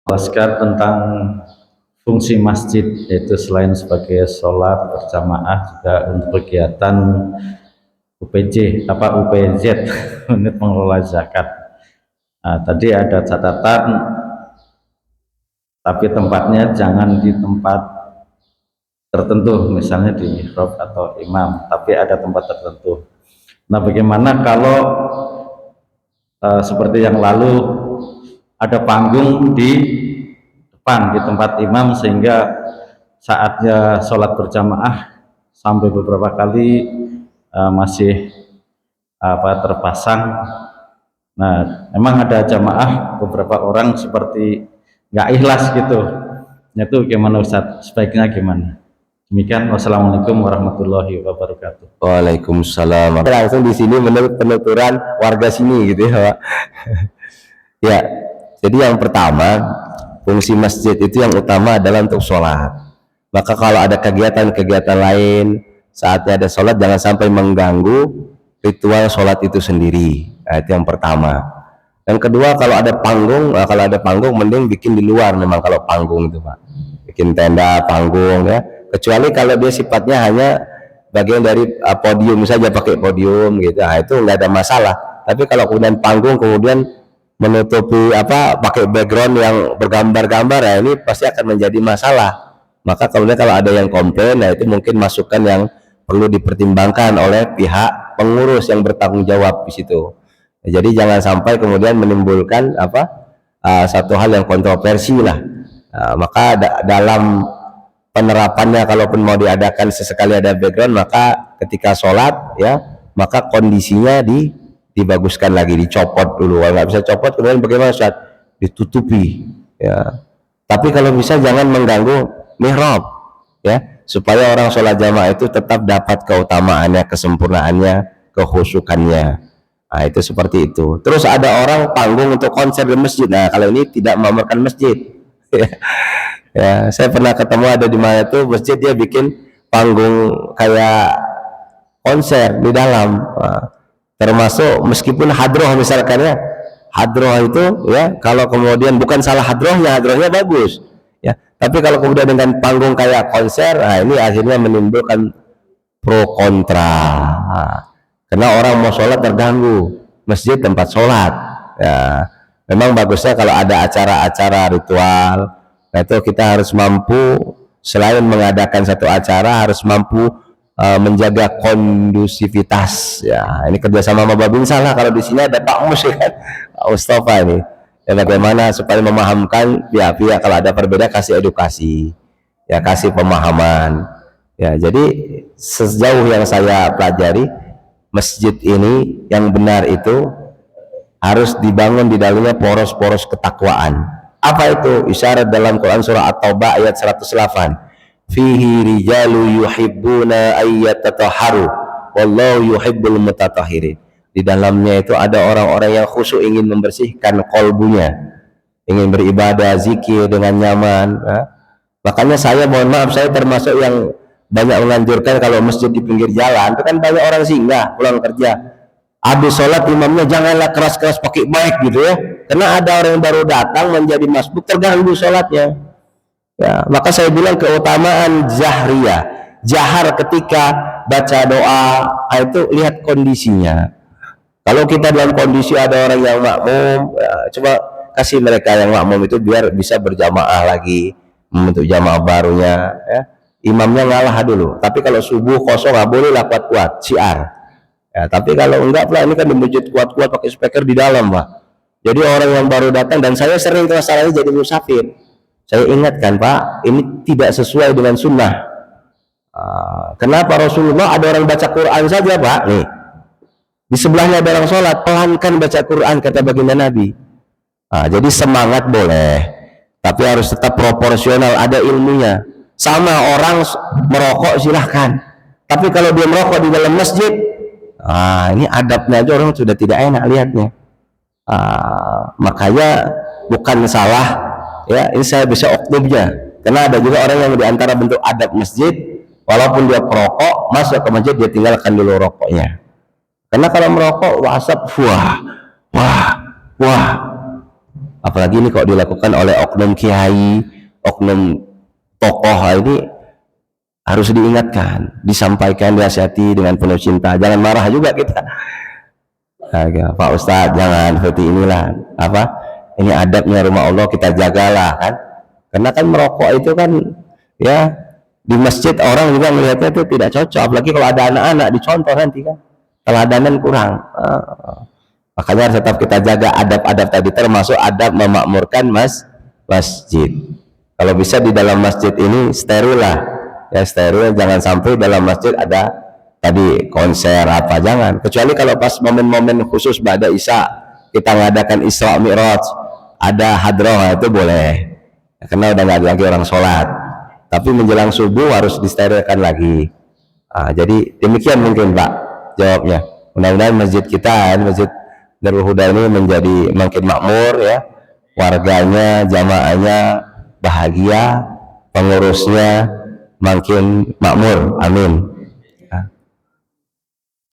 Jelaskan tentang fungsi masjid, yaitu selain sebagai sholat berjamaah juga untuk kegiatan UPZ unit pengelola zakat. Nah, tadi ada catatan, tapi tempatnya jangan di tempat tertentu, misalnya di mihrab atau imam, tapi ada tempat tertentu. Nah, bagaimana kalau seperti yang lalu ada panggung di depan di tempat imam, sehingga saatnya sholat berjamaah sampai beberapa kali masih terpasang. Nah, memang ada jamaah beberapa orang seperti nggak ikhlas gitu. Itu gimana Ustadz? Sebaiknya gimana? Demikian, wassalamualaikum warahmatullahi wabarakatuh. Waalaikumsalam. Langsung di sini menurut penuturan warga sini gitu ya, Pak. Ya, jadi yang pertama, fungsi masjid itu yang utama adalah untuk sholat. Maka kalau ada kegiatan-kegiatan lain, saatnya ada sholat, jangan sampai mengganggu ritual sholat itu sendiri. Nah, itu yang pertama. Yang kedua, kalau ada panggung, mending bikin di luar. Memang kalau panggung itu, Pak, bikin tenda panggung ya. Kecuali kalau dia sifatnya hanya bagian dari podium saja, pakai podium gitu, nah itu nggak ada masalah. Tapi kalau kemudian panggung kemudian menutupi pakai background yang bergambar-gambar, ya ini pasti akan menjadi masalah. Maka kemudian kalau ada yang komplain, nah itu mungkin masukan yang perlu dipertimbangkan oleh pihak pengurus yang bertanggung jawab di situ. Jadi jangan sampai kemudian menimbulkan satu hal yang kontroversi lah. Maka dalam penerapannya, kalaupun mau diadakan sesekali ada background, maka ketika sholat ya, maka kondisinya dibaguskan lagi, dicopot dulu. Kalau nggak bisa copot, kemudian bagaimana Ustaz? Ditutupi ya. Tapi kalau bisa jangan mengganggu mihrab ya, supaya orang sholat jamaah itu tetap dapat keutamaannya, kesempurnaannya, kehusukannya. Nah, itu seperti itu. Terus ada orang panggung untuk konser di masjid. Nah, kalau ini tidak memerlukan masjid. Ya, saya pernah ketemu ada di mana tuh masjid, dia bikin panggung kayak konser di dalam. Nah, termasuk meskipun hadroh misalkan ya, hadroh itu ya, kalau kemudian bukan salah hadrohnya bagus ya, tapi kalau kemudian dengan panggung kayak konser, nah ini akhirnya menimbulkan pro kontra. Nah, karena orang mau sholat terganggu, masjid tempat sholat ya. Memang bagusnya kalau ada acara-acara ritual, nah itu kita harus mampu, selain mengadakan satu acara, harus mampu menjaga kondusivitas ya. Ini kerjasama sama Babinsa lah. Kalau di sini ada Pak Mus ya kan, Pak Mustafa ini ya, bagaimana supaya memahamkan pihak-pihak, kalau ada perbedaan kasih edukasi ya, kasih pemahaman ya. Jadi sejauh yang saya pelajari, masjid ini yang benar itu harus dibangun di dalamnya poros-poros ketakwaan. Apa itu? Isyarat dalam Quran surah At-Taubah ayat 108. Fihi rijalu yuhibbuna ayyatatahharu wallahu yuhibbul mutatahhirin. Di dalamnya itu ada orang-orang yang khusyuk, ingin membersihkan kolbunya, ingin beribadah, zikir dengan nyaman. Makanya saya mohon maaf, saya termasuk yang banyak menganjurkan kalau masjid di pinggir jalan, itu kan banyak orang singgah pulang kerja, habis sholat imamnya janganlah keras-keras pakai mic gitu ya, karena ada orang yang baru datang menjadi masbuk, terganggu sholatnya ya. Maka saya bilang keutamaan zahriyah, jahar ketika baca doa, itu lihat kondisinya. Kalau kita dalam kondisi ada orang yang makmum ya, coba kasih mereka yang makmum itu biar bisa berjamaah lagi, membentuk jamaah barunya ya. Imamnya ngalah dulu, tapi kalau subuh kosong nggak boleh lah kuat-kuat syiar ya. Tapi kalau enggak pula, ini kan di masjid kuat-kuat pakai speaker di dalam Pak, jadi orang yang baru datang, dan saya sering masalahnya jadi musafir, saya ingatkan Pak, ini tidak sesuai dengan sunnah. Kenapa? Rasulullah ada orang baca Quran saja Pak, nih di sebelahnya ada orang sholat, pelankan baca Quran kata baginda Nabi. Jadi semangat boleh, tapi harus tetap proporsional, ada ilmunya. Sama orang merokok silahkan, tapi kalau dia merokok di dalam masjid, ini adabnya aja orang sudah tidak enak lihatnya. Makanya bukan salah ya, ini saya bisa oknumnya, karena ada juga orang yang diantara bentuk adab masjid, walaupun dia perokok, masuk ke masjid dia tinggalkan dulu rokoknya. Karena kalau merokok WhatsApp, wah apalagi ini kok dilakukan oleh oknum kiai, oknum tokoh, ini harus diingatkan, disampaikan, dinasihati dengan penuh cinta. Jangan marah juga kita. Pak Ustadz, jangan seperti inilah, ini adabnya rumah Allah, kita jagalah kan. Karena kan merokok itu kan ya di masjid orang juga melihatnya itu tidak cocok, apalagi kalau ada anak-anak dicontoh nanti kan, teladanan kurang. Makanya tetap kita jaga adab-adab tadi, termasuk adab memakmurkan masjid. Kalau bisa di dalam masjid ini steril lah, ya steril, jangan sampai dalam masjid ada tadi konser apa, jangan. Kecuali kalau pas momen-momen khusus pada Isya kita ngadakan Isra Mi'raj, ada hadroh, itu boleh, karena udah nggak ada lagi orang sholat. Tapi menjelang subuh harus disterilkan lagi. Jadi demikian mungkin Pak jawabnya. Mudah-mudahan masjid kita, Masjid Darul Huda ini menjadi makin makmur ya, warganya, jamaahnya bahagia, pengurusnya makin makmur. Amin.